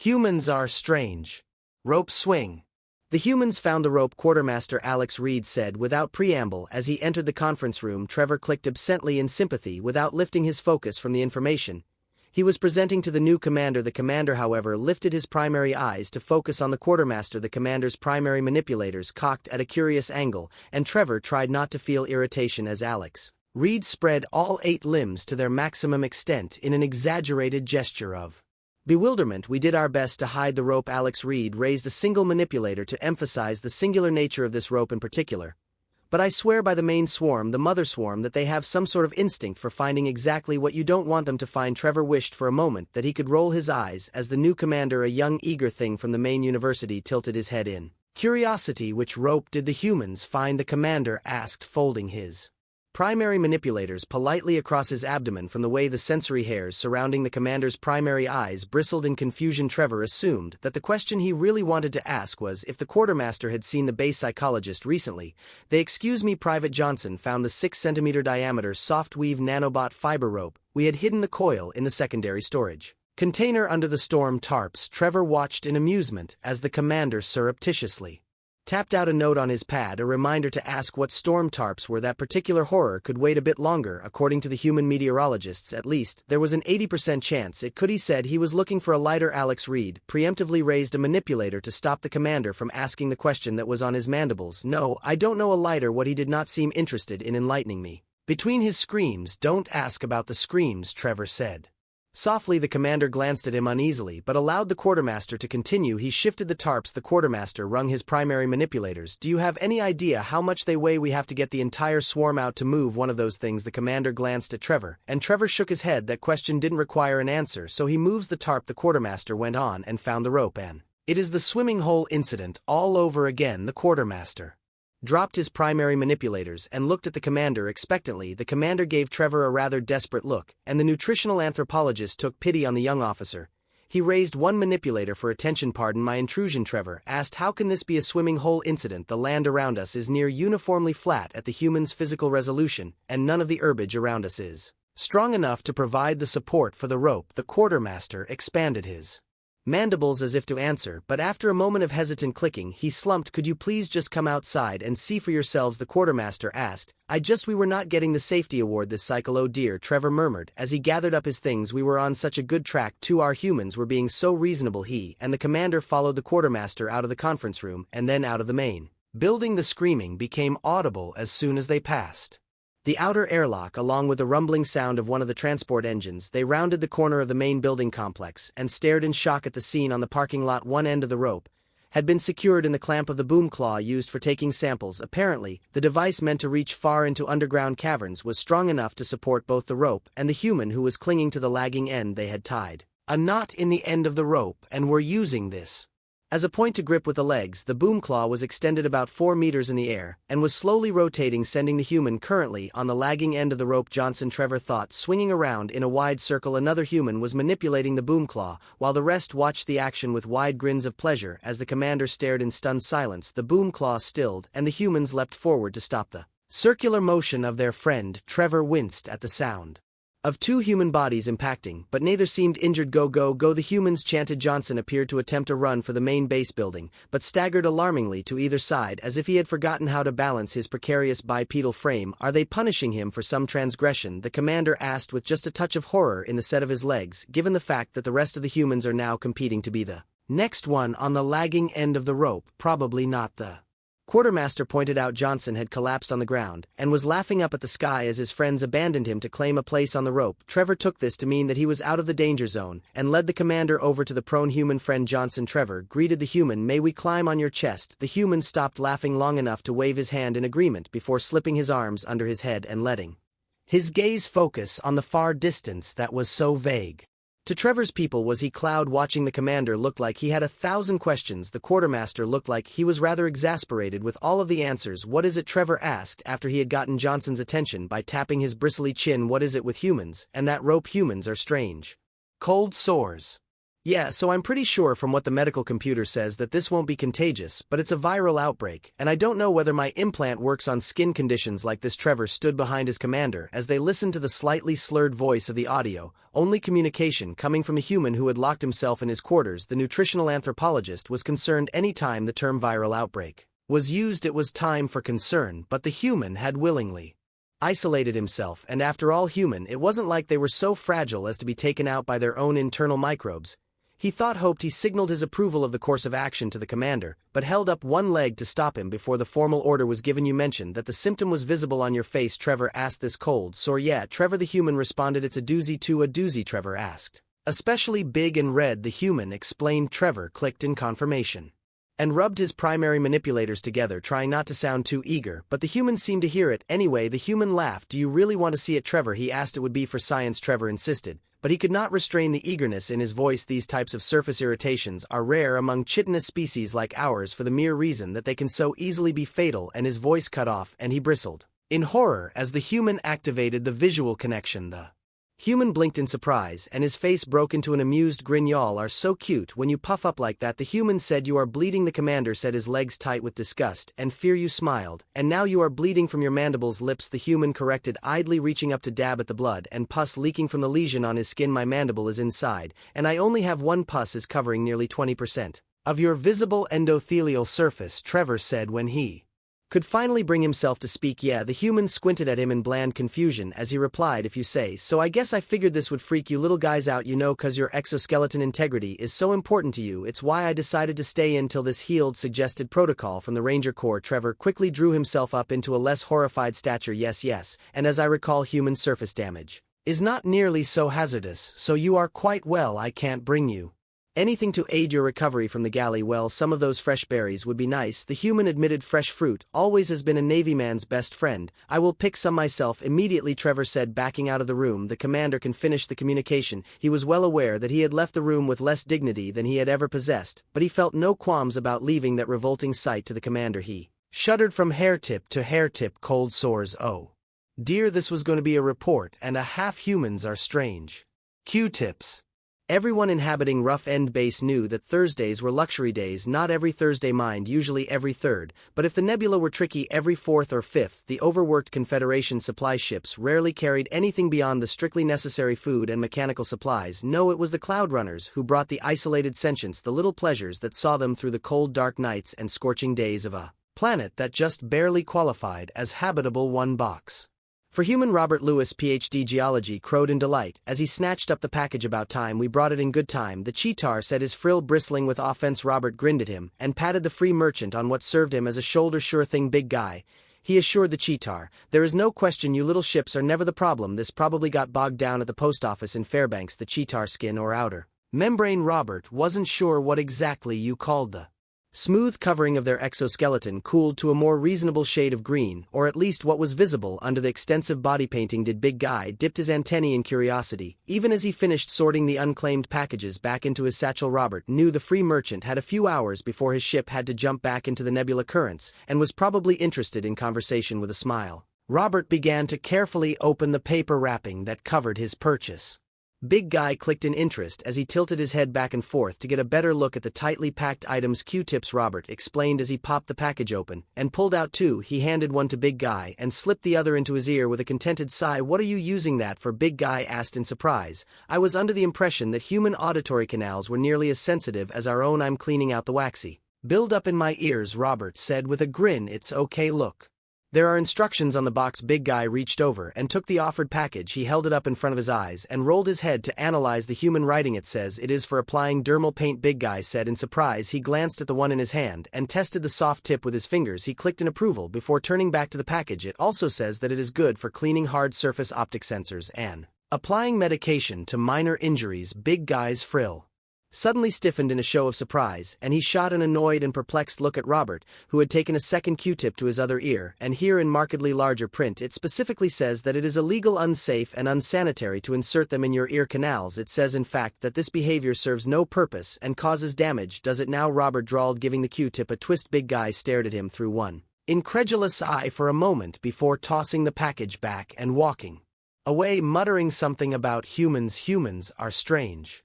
Humans are strange. Rope swing. The humans found the rope, Quartermaster Alex Reed said without preamble as he entered the conference room. Trevor clicked absently in sympathy without lifting his focus from the information he was presenting to the new commander. The commander, however, lifted his primary eyes to focus on the quartermaster. The commander's primary manipulators cocked at a curious angle, and Trevor tried not to feel irritation as Alex Reed spread all 8 limbs to their maximum extent in an exaggerated gesture of bewilderment. We did our best to hide the rope. Alex Reed raised a single manipulator to emphasize the singular nature of this rope in particular. But I swear by the main swarm, the mother swarm, that they have some sort of instinct for finding exactly what you don't want them to find. Trevor wished for a moment that he could roll his eyes as the new commander, a young eager thing from the main university, tilted his head in curiosity. Which rope did the humans find? The commander asked, folding his primary manipulators politely across his abdomen from the way the sensory hairs surrounding the commander's primary eyes bristled in confusion. Trevor assumed that the question he really wanted to ask was if the quartermaster had seen the base psychologist recently. They excuse me, Private Johnson found the 6-centimeter diameter soft-weave nanobot fiber rope. We had hidden the coil in the secondary storage container under the storm tarps. Trevor watched in amusement as the commander surreptitiously tapped out a note on his pad, a reminder to ask what storm tarps were. That particular horror could wait a bit longer. According to the human meteorologists, at least, there was an 80% chance it could. He said he was looking for a lighter. Alex Reed preemptively raised a manipulator to stop the commander from asking the question that was on his mandibles. No, I don't know a lighter. What he did not seem interested in enlightening me. Between his screams, don't ask about the screams, Trevor said. Softly, the commander glanced at him uneasily but allowed the quartermaster to continue. He shifted the tarps. The quartermaster wrung his primary manipulators. Do you have any idea how much they weigh? We have to get the entire swarm out to move one of those things. The commander glanced at Trevor, and Trevor shook his head. That question didn't require an answer, so he moves the tarp. The quartermaster went on and found the rope, and it is the swimming hole incident all over again. The quartermaster dropped his primary manipulators and looked at the commander expectantly. The commander gave Trevor a rather desperate look, and the nutritional anthropologist took pity on the young officer. He raised one manipulator for attention. Pardon my intrusion, Trevor asked. How can this be a swimming hole incident? The land around us is near uniformly flat at the human's physical resolution, and none of the herbage around us is strong enough to provide the support for the rope. The quartermaster expanded his mandibles as if to answer, but after a moment of hesitant clicking, he slumped. Could you please just come outside and see for yourselves? The quartermaster asked. We were not getting the safety award this cycle. Oh dear, Trevor murmured as he gathered up his things. We were on such a good track too. Our humans were being so reasonable. He and the commander followed the quartermaster out of the conference room and then out of the main building. The screaming became audible as soon as they passed the outer airlock, along with the rumbling sound of one of the transport engines. They rounded the corner of the main building complex and stared in shock at the scene on the parking lot. One end of the rope had been secured in the clamp of the boom claw used for taking samples. Apparently, the device, meant to reach far into underground caverns, was strong enough to support both the rope and the human who was clinging to the lagging end. They had tied a knot in the end of the rope and were using this as a point to grip with the legs. The boom claw was extended about 4 meters in the air and was slowly rotating, sending the human currently on the lagging end of the rope. Johnson, Trevor thought, swinging around in a wide circle. Another human was manipulating the boom claw, while the rest watched the action with wide grins of pleasure as the commander stared in stunned silence. The boom claw stilled, and the humans leapt forward to stop the circular motion of their friend. Trevor winced at the sound of 2 human bodies impacting, but neither seemed injured. Go, go, go, the humans chanted. Johnson appeared to attempt a run for the main base building, but staggered alarmingly to either side as if he had forgotten how to balance his precarious bipedal frame. Are they punishing him for some transgression? The commander asked with just a touch of horror in the set of his legs, given the fact that the rest of the humans are now competing to be the next one on the lagging end of the rope. Probably not. The quartermaster pointed out. Johnson had collapsed on the ground and was laughing up at the sky as his friends abandoned him to claim a place on the rope. Trevor took this to mean that he was out of the danger zone and led the commander over to the prone human friend. Johnson, Trevor greeted the human. May we climb on your chest? The human stopped laughing long enough to wave his hand in agreement before slipping his arms under his head and letting his gaze focus on the far distance that was so vague. To Trevor's people, was he cloud watching? The commander looked like he had 1,000 questions. The quartermaster looked like he was rather exasperated with all of the answers. What is it? Trevor asked after he had gotten Johnson's attention by tapping his bristly chin. What is it with humans and that rope? Humans are strange. Cold sores. Yeah, so I'm pretty sure from what the medical computer says that this won't be contagious, but it's a viral outbreak, and I don't know whether my implant works on skin conditions like this. Trevor stood behind his commander as they listened to the slightly slurred voice of the audio, only communication coming from a human who had locked himself in his quarters. The nutritional anthropologist was concerned any time the term viral outbreak was used it was time for concern, but the human had willingly isolated himself, and after all human, it wasn't like they were so fragile as to be taken out by their own internal microbes. He hoped he signaled his approval of the course of action to the commander, but held up one leg to stop him before the formal order was given. You mentioned that the symptom was visible on your face. Trevor asked. This cold sore? Yeah, Trevor the human responded. It's a doozy too. A doozy? Trevor asked. Especially big and red, the human explained. Trevor clicked in confirmation and rubbed his primary manipulators together, trying not to sound too eager, but the human seemed to hear it. Anyway, the human laughed. Do you really want to see it, Trevor? He asked. It would be for science, Trevor insisted, but he could not restrain the eagerness in his voice. These types of surface irritations are rare among chitinous species like ours for the mere reason that they can so easily be fatal, and his voice cut off and he bristled in horror as the human activated the visual connection. The human blinked in surprise, and his face broke into an amused grin. Y'all are so cute when you puff up like that, the human said. You are bleeding, the commander said, his legs tight with disgust and fear. You smiled. And now you are bleeding from your mandibles. Lips, the human corrected, idly reaching up to dab at the blood and pus leaking from the lesion on his skin. My mandible is inside, and I only have one. Pus is covering nearly 20% of your visible endothelial surface, Trevor said when he could finally bring himself to speak. Yeah, the human squinted at him in bland confusion as he replied. If you say so. I guess I figured this would freak you little guys out, you know, cause your exoskeleton integrity is so important to you. It's why I decided to stay in till this healed. Suggested protocol from the Ranger Corps. Trevor quickly drew himself up into a less horrified stature. Yes, and as I recall, human surface damage is not nearly so hazardous, so you are quite well. I can't bring you anything to aid your recovery from the galley. Well, some of those fresh berries would be nice, the human admitted. Fresh fruit always has been a Navy man's best friend. I will pick some myself immediately, Trevor said, backing out of the room. The commander can finish the communication. He was well aware that he had left the room with less dignity than he had ever possessed, but he felt no qualms about leaving that revolting sight to the commander. He shuddered from hairtip to hairtip. Cold sores. Oh dear, this was going to be a report and a half. Humans are strange. Q-tips. Everyone inhabiting Rough End Base knew that Thursdays were luxury days. Not every Thursday, mind, usually every third, but if the nebula were tricky, every fourth or fifth. The overworked Confederation supply ships rarely carried anything beyond the strictly necessary food and mechanical supplies. No, it was the Cloud Runners who brought the isolated sentients the little pleasures that saw them through the cold dark nights and scorching days of a planet that just barely qualified as habitable. One box for human. Robert Lewis, Ph.D. geology, crowed in delight as he snatched up the package. About time, we brought it in good time, the Cheetar said, his frill bristling with offense. Robert grinned at him and patted the free merchant on what served him as a shoulder. Sure thing, big guy, he assured the Cheetar. There is no question you little ships are never the problem. This probably got bogged down at the post office in Fairbanks. The Cheetar skin or outer membrane. Robert wasn't sure what exactly you called the smooth covering of their exoskeleton cooled to a more reasonable shade of green, or at least what was visible under the extensive body painting did. Big guy dipped his antennae in curiosity, even as he finished sorting the unclaimed packages back into his satchel. Robert knew the free merchant had a few hours before his ship had to jump back into the nebula currents, and was probably interested in conversation. With a smile, Robert began to carefully open the paper wrapping that covered his purchase. Big guy clicked in interest as he tilted his head back and forth to get a better look at the tightly packed items. Q-tips, Robert explained as he popped the package open and pulled out two. He handed one to Big Guy and slipped the other into his ear with a contented sigh. What are you using that for? Big Guy asked in surprise. I was under the impression that human auditory canals were nearly as sensitive as our own. I'm cleaning out the waxy build-up in my ears, Robert said with a grin. It's okay, look. There are instructions on the box. Big Guy reached over and took the offered package. He held it up in front of his eyes and rolled his head to analyze the human writing. It says it is for applying dermal paint, Big Guy said in surprise. He glanced at the one in his hand and tested the soft tip with his fingers. He clicked in approval before turning back to the package. It also says that it is good for cleaning hard surface optic sensors and applying medication to minor injuries. Big Guy's frill suddenly stiffened in a show of surprise, and he shot an annoyed and perplexed look at Robert, who had taken a second Q-tip to his other ear. And here in markedly larger print it specifically says that it is illegal, unsafe, and unsanitary to insert them in your ear canals. It says in fact that this behavior serves no purpose and causes damage. Does it now? Robert drawled, giving the Q-tip a twist. Big Guy stared at him through one incredulous eye for a moment before tossing the package back and walking away, muttering something about humans are strange.